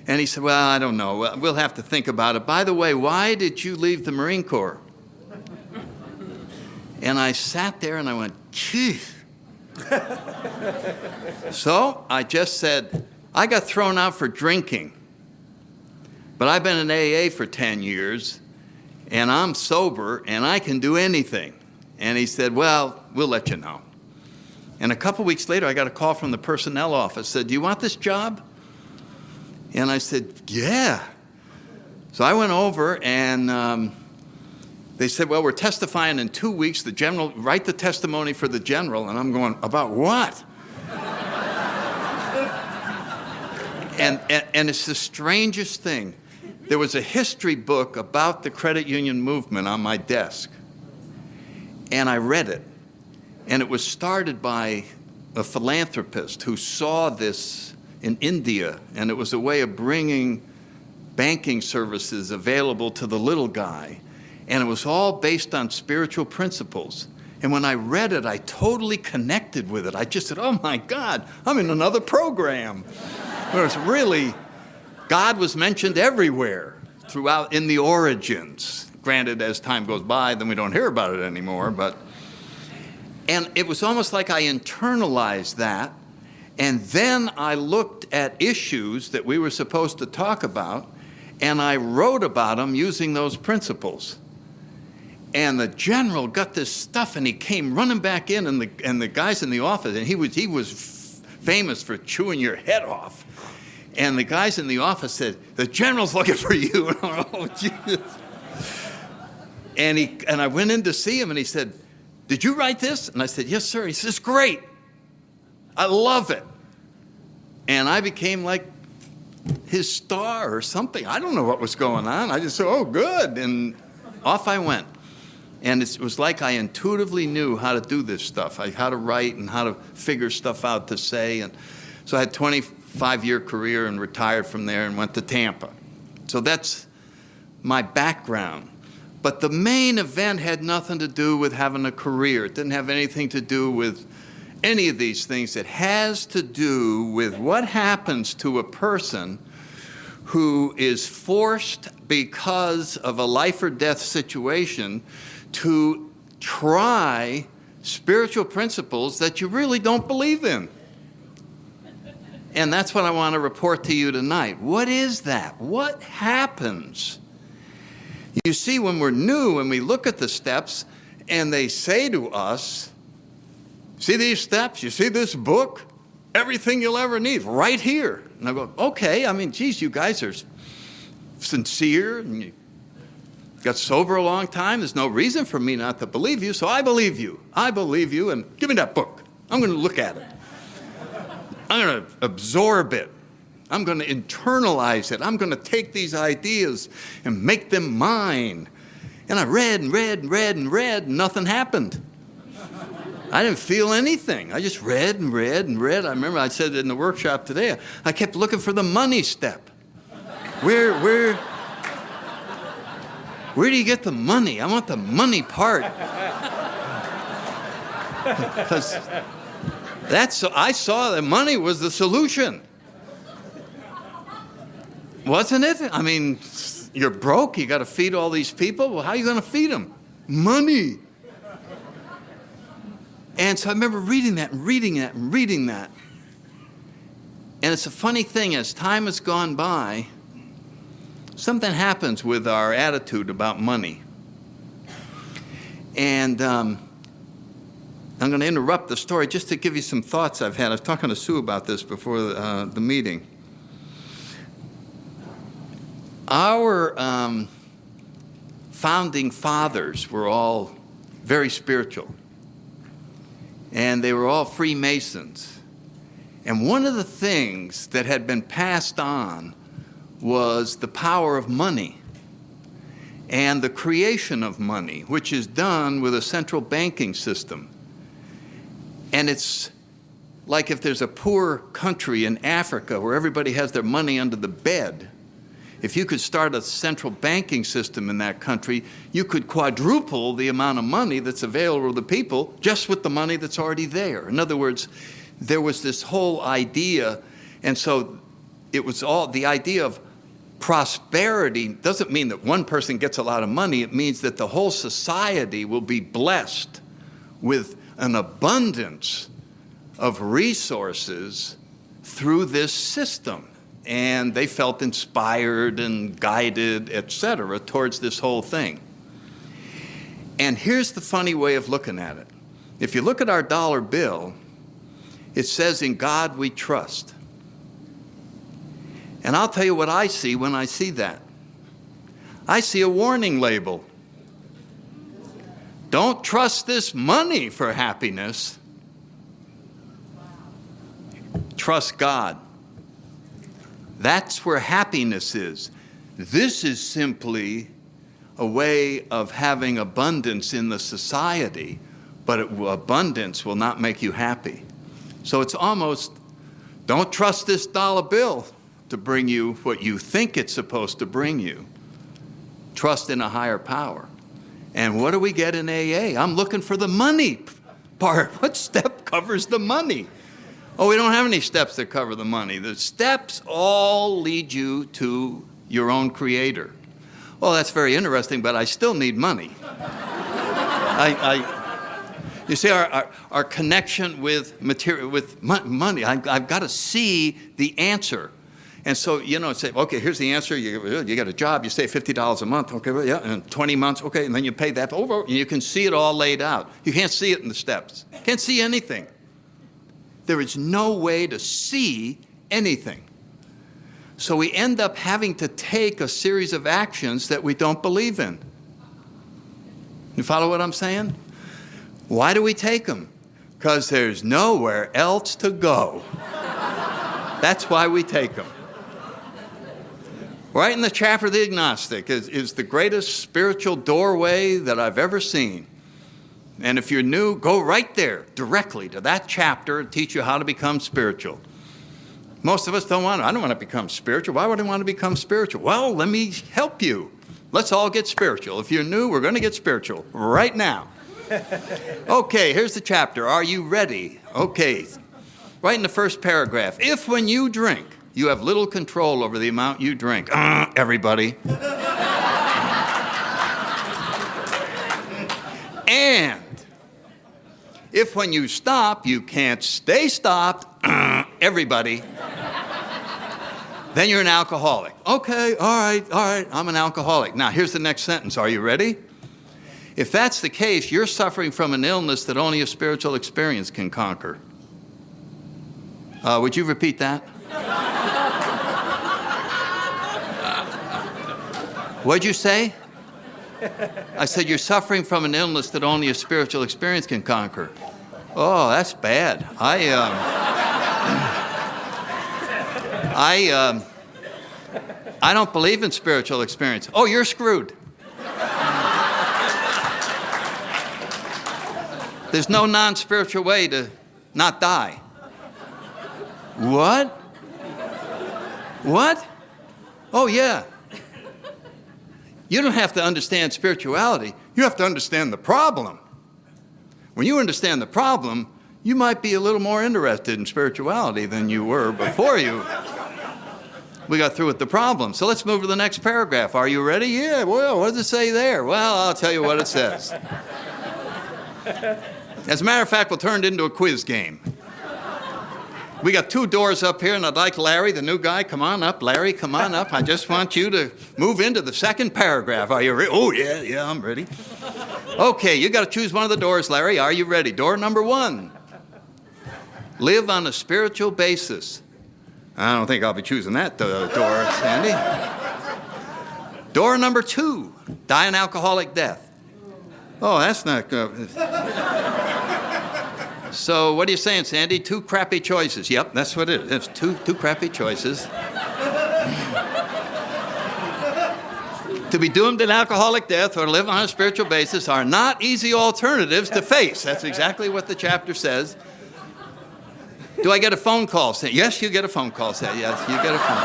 And he said, well, I don't know. We'll have to think about it. By the way, why did you leave the Marine Corps? And I sat there and I went, geez. So I just said, I got thrown out for drinking. But I've been in AA for 10 years, and I'm sober, and I can do anything. And he said, well, we'll let you know. And a couple weeks later, I got a call from the personnel office, said, do you want this job? And I said, yeah. So I went over, and they said, well, we're testifying in 2 weeks. The general, write the testimony for the general. And I'm going, about what? and it's the strangest thing. There was a history book about the credit union movement on my desk. And I read it. And it was started by a philanthropist who saw this in India, and it was a way of bringing banking services available to the little guy. And it was all based on spiritual principles. And when I read it, I totally connected with it. I just said, oh my God, I'm in another program. Where it's really, God was mentioned everywhere throughout in the origins. Granted, as time goes by, then we don't hear about it anymore, and it was almost like I internalized that, and then I looked at issues that we were supposed to talk about, and I wrote about them using those principles. And the general got this stuff, and he came running back in, and the guys in the office, and he was famous for chewing your head off. And the guys in the office said, the general's looking for you. And I went, oh, Jesus. And I went in to see him, and he said, did you write this? And I said, yes, sir. He says, great. I love it. And I became like his star or something. I don't know what was going on. I just said, oh, good. And off I went. And it was like I intuitively knew how to do this stuff, how to write and how to figure stuff out to say. And so I had a 25-year career and retired from there and went to Tampa. So that's my background. But the main event had nothing to do with having a career. It didn't have anything to do with any of these things. It has to do with what happens to a person who is forced because of a life or death situation to try spiritual principles that you really don't believe in. And that's what I want to report to you tonight. What is that? What happens? You see, when we're new and we look at the steps and they say to us, see these steps? You see this book? Everything you'll ever need right here. And I go, okay, I mean, geez, you guys are sincere and you got sober a long time. There's no reason for me not to believe you, so I believe you. I believe you, and give me that book. I'm going to look at it. I'm going to absorb it. I'm going to internalize it. I'm going to take these ideas and make them mine. And I read and read and read and read, and nothing happened. I didn't feel anything. I just read and read and read. I remember I said it in the workshop today. I kept looking for the money step. Where do you get the money? I want the money part. Because I saw that money was the solution. Wasn't it? I mean, you're broke, you got to feed all these people. Well, how are you going to feed them? Money. And so I remember reading that and reading that and reading that. And it's a funny thing, as time has gone by, something happens with our attitude about money. And I'm going to interrupt the story just to give you some thoughts I've had. I was talking to Sue about this before the meeting. Our founding fathers were all very spiritual. And they were all Freemasons. And one of the things that had been passed on was the power of money and the creation of money, which is done with a central banking system. And it's like if there's a poor country in Africa where everybody has their money under the bed, if you could start a central banking system in that country, you could quadruple the amount of money that's available to the people just with the money that's already there. In other words, there was this whole idea, and so it was all the idea of prosperity doesn't mean that one person gets a lot of money. It means that the whole society will be blessed with an abundance of resources through this system. And they felt inspired and guided, etc., towards this whole thing. And here's the funny way of looking at it. If you look at our dollar bill, it says, "In God we trust." And I'll tell you what I see when I see that. I see a warning label. Don't trust this money for happiness. Trust God. That's where happiness is. This is simply a way of having abundance in the society, but abundance will not make you happy. So it's almost, don't trust this dollar bill to bring you what you think it's supposed to bring you. Trust in a higher power. And what do we get in AA? I'm looking for the money part. What step covers the money? Oh, we don't have any steps that cover the money. The steps all lead you to your own creator. Well, that's very interesting, but I still need money. You see, our connection with material, with money, I've got to see the answer. And so, say, okay, here's the answer. You get a job, you save $50 a month. Okay, well, yeah, and 20 months, okay, and then you pay that over, and you can see it all laid out. You can't see it in the steps. Can't see anything. There is no way to see anything. So we end up having to take a series of actions that we don't believe in. You follow what I'm saying? Why do we take them? Because there's nowhere else to go. That's why we take them. Right in the chapter of the agnostic is the greatest spiritual doorway that I've ever seen. And if you're new, go right there, directly to that chapter and teach you how to become spiritual. Most of us don't want to. I don't want to become spiritual. Why would I want to become spiritual? Well, let me help you. Let's all get spiritual. If you're new, we're going to get spiritual right now. Okay, here's the chapter. Are you ready? Okay. Right in the first paragraph. If when you drink, you have little control over the amount you drink. Everybody. And If when you stop, you can't stay stopped, everybody, then you're an alcoholic. Okay, all right, I'm an alcoholic. Now, here's the next sentence. Are you ready? If that's the case, you're suffering from an illness that only a spiritual experience can conquer. Would you repeat that? What'd you say? I said, you're suffering from an illness that only a spiritual experience can conquer. Oh, that's bad. I don't believe in spiritual experience. Oh, you're screwed. There's no non-spiritual way to not die. What? What? Oh, yeah. You don't have to understand spirituality. You have to understand the problem. When you understand the problem, you might be a little more interested in spirituality than you were before we got through with the problem. So let's move to the next paragraph. Are you ready? Yeah, well, what does it say there? Well, I'll tell you what it says. As a matter of fact, we'll turn it into a quiz game. We got 2 doors up here, and I'd like Larry, the new guy, come on up. Larry, come on up. I just want you to move into the second paragraph. Are you ready? Oh, yeah, I'm ready. Okay, you got to choose one of the doors, Larry. Are you ready? Door number 1. Live on a spiritual basis. I don't think I'll be choosing that door, Sandy. Door number 2. Die an alcoholic death. Oh, that's not good. So what are you saying, Sandy? 2 crappy choices. Yep, that's what it is. It's two crappy choices. To be doomed to alcoholic death or live on a spiritual basis are not easy alternatives to face. That's exactly what the chapter says. Do I get a phone call? Yes, you get a phone call. Yes, you get a phone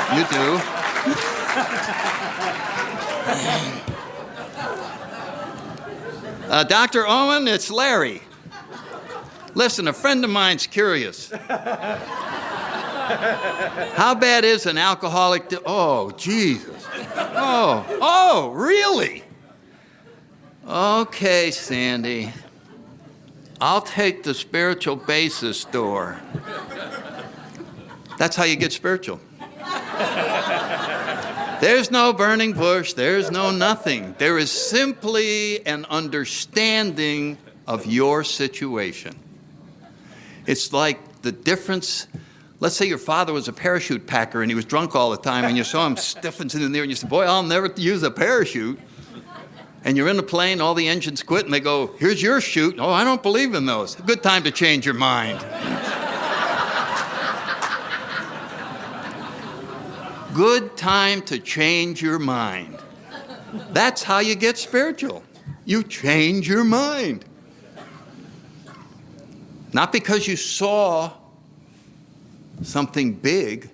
call. You do. Dr. Owen, it's Larry. Listen, a friend of mine's curious. How bad is an alcoholic? Oh, Jesus. Oh, really? Okay, Sandy. I'll take the spiritual basis door. That's how you get spiritual. There's no burning bush. There's no nothing. There is simply an understanding of your situation. It's like the difference. Let's say your father was a parachute packer and he was drunk all the time and you saw him stiffing in there and you said, boy, I'll never use a parachute. And you're in the plane, all the engines quit and they go, here's your chute. Oh, I don't believe in those. A good time to change your mind. Good time to change your mind. That's how you get spiritual. You change your mind. Not because you saw something big,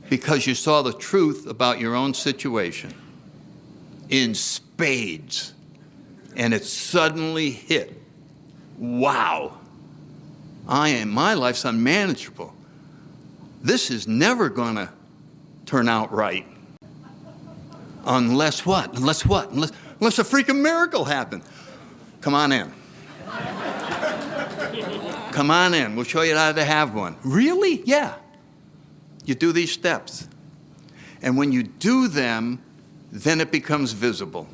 because you saw the truth about your own situation in spades, and it suddenly hit. Wow. My life's unmanageable. This is never going to turn out right. Unless what? Unless a freaking miracle happens. Come on in. Come on in. We'll show you how to have one. Really? Yeah. You do these steps. And when you do them, then it becomes visible.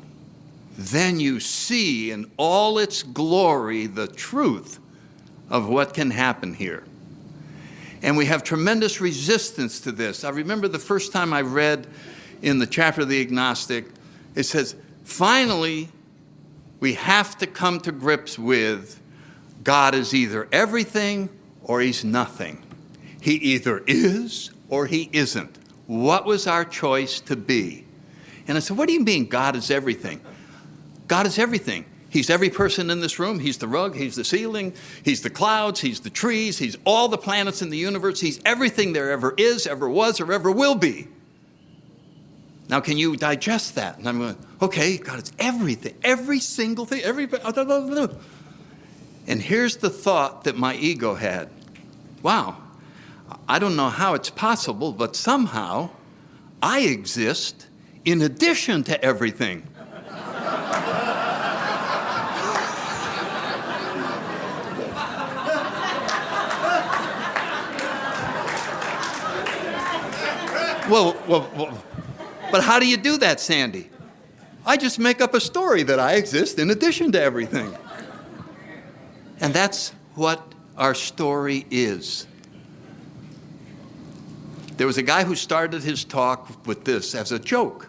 Then you see in all its glory the truth of what can happen here. And we have tremendous resistance to this. I remember the first time I read in the chapter of the agnostic, it says, finally, we have to come to grips with God is either everything or he's nothing. He either is or he isn't. What was our choice to be? And I said, what do you mean God is everything? God is everything. He's every person in this room. He's the rug. He's the ceiling. He's the clouds. He's the trees. He's all the planets in the universe. He's everything there ever is, ever was, or ever will be. Now, can you digest that? And I'm going, okay, God, it's everything. Every single thing. And here's the thought that my ego had. Wow, I don't know how it's possible, but somehow I exist in addition to everything. Well, but how do you do that, Sandy? I just make up a story that I exist in addition to everything. And that's what our story is. There was a guy who started his talk with this as a joke.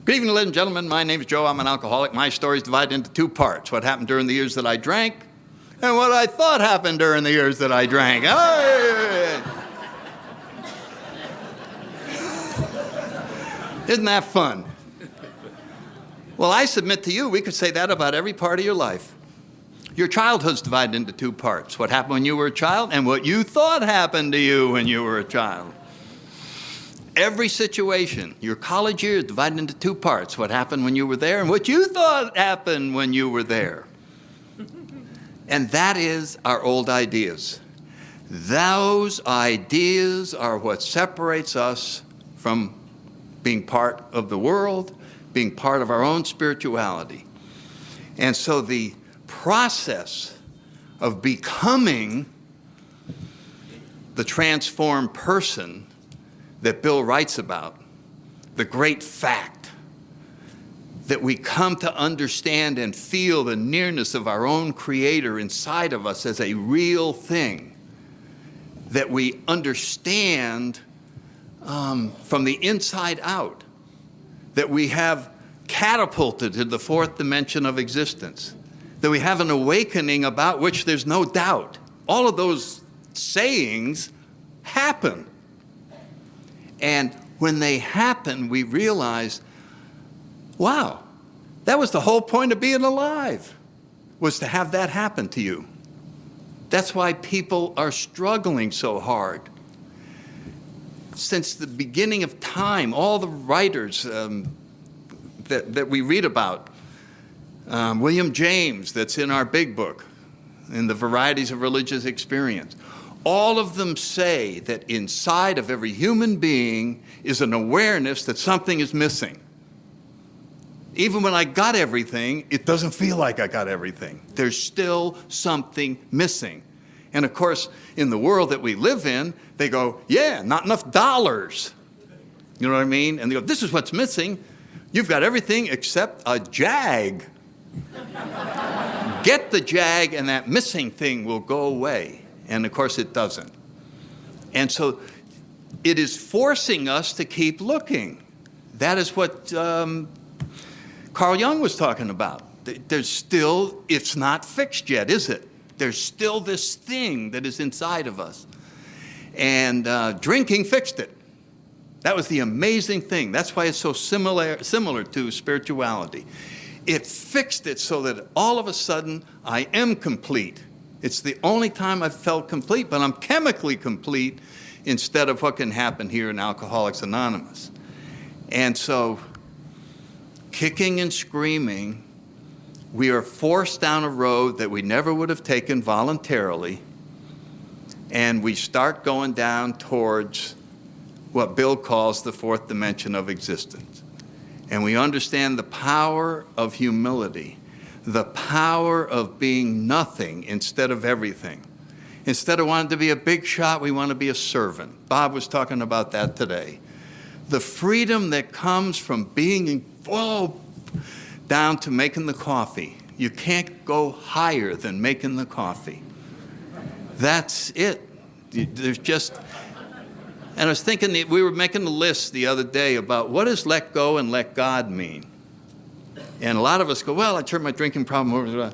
Good evening, ladies and gentlemen. My name is Joe. I'm an alcoholic. My story is divided into two parts: what happened during the years that I drank and what I thought happened during the years that I drank. Isn't that fun? Well, I submit to you, we could say that about every part of your life. Your childhood's divided into two parts: what happened when you were a child and what you thought happened to you when you were a child. Every situation, your college year is divided into two parts: what happened when you were there and what you thought happened when you were there. And that is our old ideas. Those ideas are what separates us from being part of the world, being part of our own spirituality. And so the process of becoming the transformed person that Bill writes about, the great fact that we come to understand and feel the nearness of our own Creator inside of us as a real thing, that we understand from the inside out, that we have catapulted to the fourth dimension of existence, that we have an awakening about which there's no doubt. All of those sayings happen. And when they happen, we realize, wow, that was the whole point of being alive, was to have that happen to you. That's why people are struggling so hard. Since the beginning of time, all the writers that we read about, William James, that's in our big book, in the Varieties of Religious Experience, all of them say that inside of every human being is an awareness that something is missing. Even when I got everything, it doesn't feel like I got everything. There's still something missing. And of course, in the world that we live in, they go, yeah, not enough dollars. You know what I mean? And they go, this is what's missing. You've got everything except a Jag. Get the Jag and that missing thing will go away. And of course it doesn't. And so it is forcing us to keep looking. That is what Carl Jung was talking about. There's still, it's not fixed yet, is it? There's still this thing that is inside of us. And drinking fixed it. That was the amazing thing. That's why it's so similar to spirituality. It fixed it so that all of a sudden I am complete. It's the only time I've felt complete, but I'm chemically complete instead of what can happen here in Alcoholics Anonymous. And so, kicking and screaming, we are forced down a road that we never would have taken voluntarily, and we start going down towards what Bill calls the fourth dimension of existence. And we understand the power of humility, the power of being nothing instead of everything. Instead of wanting to be a big shot, we want to be a servant. Bob was talking about that today. The freedom that comes from being down to making the coffee. You can't go higher than making the coffee. That's it. There's just... And I was thinking, we were making a list the other day about what does let go and let God mean? And a lot of us go, well, I turned my drinking problem over.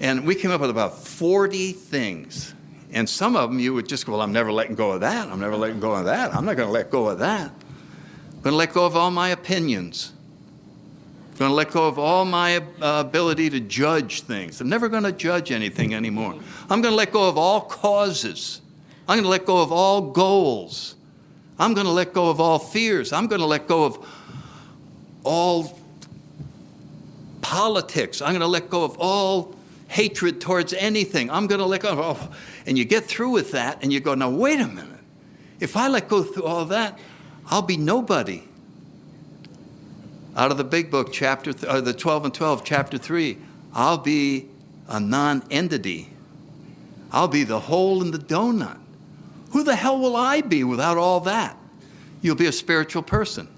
And we came up with about 40 things. And some of them you would just go, well, I'm never letting go of that. I'm never letting go of that. I'm not going to let go of that. I'm going to let go of all my opinions. I'm going to let go of all my ability to judge things. I'm never going to judge anything anymore. I'm going to let go of all causes. I'm going to let go of all goals. I'm going to let go of all fears. I'm going to let go of all politics. I'm going to let go of all hatred towards anything. I'm going to let go of all. And you get through with that and you go, now wait a minute. If I let go through all that, I'll be nobody. Out of the big book, the 12 and 12, chapter 3, I'll be a non-entity. I'll be the hole in the donut. Who the hell will I be without all that? you'll be a spiritual person.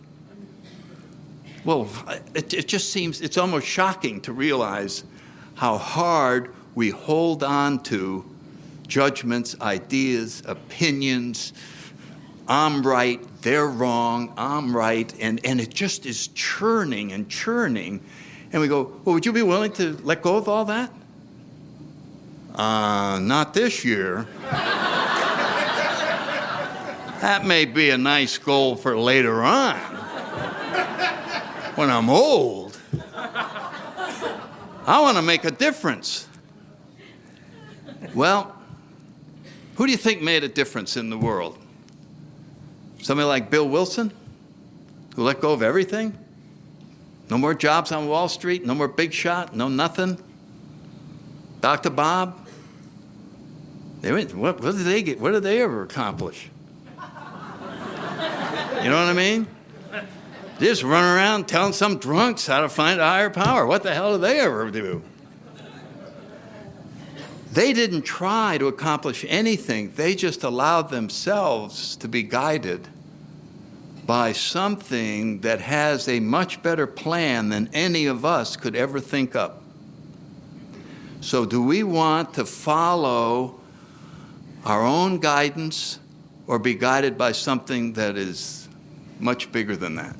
Well, it just seems, it's almost shocking to realize how hard we hold on to judgments, ideas, opinions. I'm right, they're wrong, I'm right, and it just is churning and churning. And we go, well, would you be willing to let go of all that? Not this year. That may be a nice goal for later on, when I'm old. I want to make a difference. Well, who do you think made a difference in the world? Somebody like Bill Wilson, who let go of everything? No more jobs on Wall Street, no more big shot, no nothing. Dr. Bob, what did they get? What did they ever accomplish? You know what I mean? Just run around telling some drunks how to find a higher power. What the hell did they ever do? They didn't try to accomplish anything. They just allowed themselves to be guided by something that has a much better plan than any of us could ever think up. So do we want to follow our own guidance or be guided by something that is much bigger than that?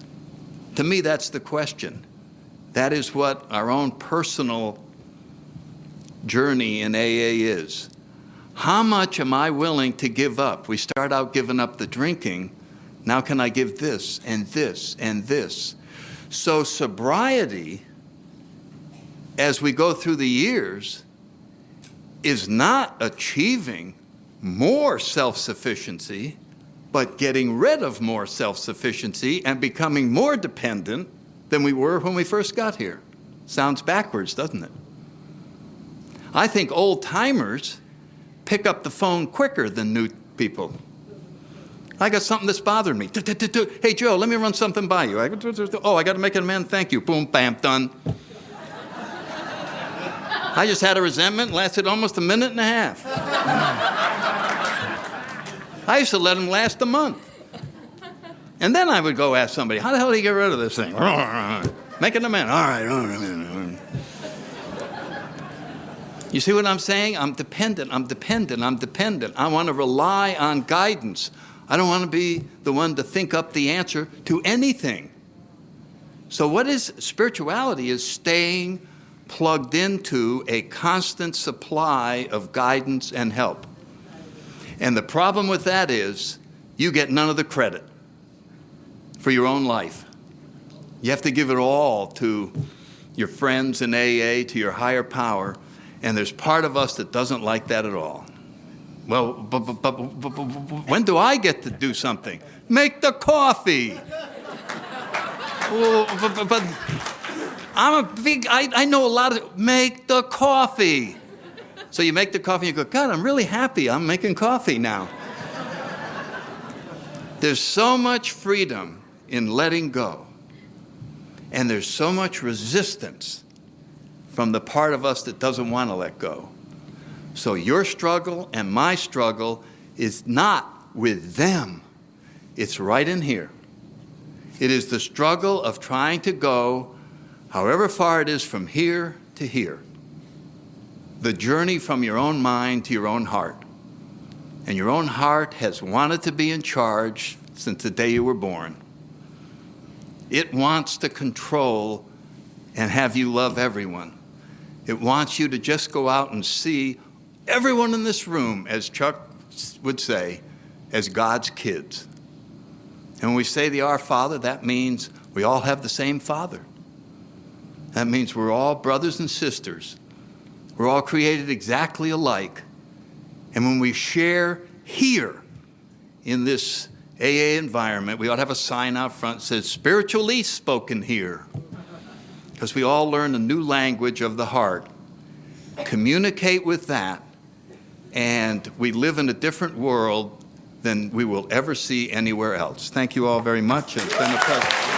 To me, that's the question. That is what our own personal journey in AA is. How much am I willing to give up? We start out giving up the drinking. Now can I give this and this and this? So sobriety, as we go through the years, is not achieving more self-sufficiency, but getting rid of more self-sufficiency and becoming more dependent than we were when we first got here. Sounds backwards, doesn't it? I think old-timers pick up the phone quicker than new people. I got something that's bothering me. Hey, Joe, let me run something by you. I got to make an amend. Thank you. Boom, bam, done. I just had a resentment, lasted almost a minute and a half. I used to let them last a month. And then I would go ask somebody, how the hell do you get rid of this thing? Make an amend. All right. You see what I'm saying? I'm dependent. I want to rely on guidance. I don't want to be the one to think up the answer to anything. So what is spirituality is staying plugged into a constant supply of guidance and help. And the problem with that is you get none of the credit for your own life. You have to give it all to your friends in AA, to your higher power, and there's part of us that doesn't like that at all. Well, but when do I get to do something? Make the coffee. But I'm a big, I know a lot of, make the coffee. So you make the coffee and you go, God, I'm really happy I'm making coffee now. There's so much freedom in letting go. And there's so much resistance from the part of us that doesn't want to let go. So your struggle and my struggle is not with them. It's right in here. It is the struggle of trying to go however far it is from here to here. The journey from your own mind to your own heart. And your own heart has wanted to be in charge since the day you were born. It wants to control and have you love everyone. It wants you to just go out and see everyone in this room, as Chuck would say, as God's kids. And when we say the Our Father, that means we all have the same Father. That means we're all brothers and sisters. We're all created exactly alike. And when we share here in this AA environment, we ought to have a sign out front that says, spiritually spoken here. Because we all learn a new language of the heart. Communicate with that. And we live in a different world than we will ever see anywhere else. Thank you all very much. It's been a pleasure.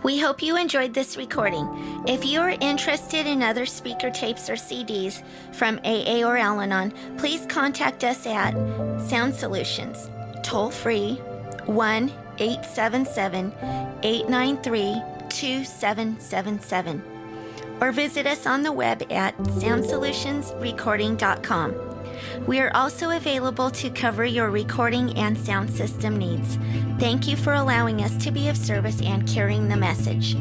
We hope you enjoyed this recording. If you are interested in other speaker tapes or CDs from AA or Al Anon, please contact us at Sound Solutions, toll free 1-877-893-2777, or visit us on the web at soundsolutionsrecording.com. We are also available to cover your recording and sound system needs. Thank you for allowing us to be of service and carrying the message.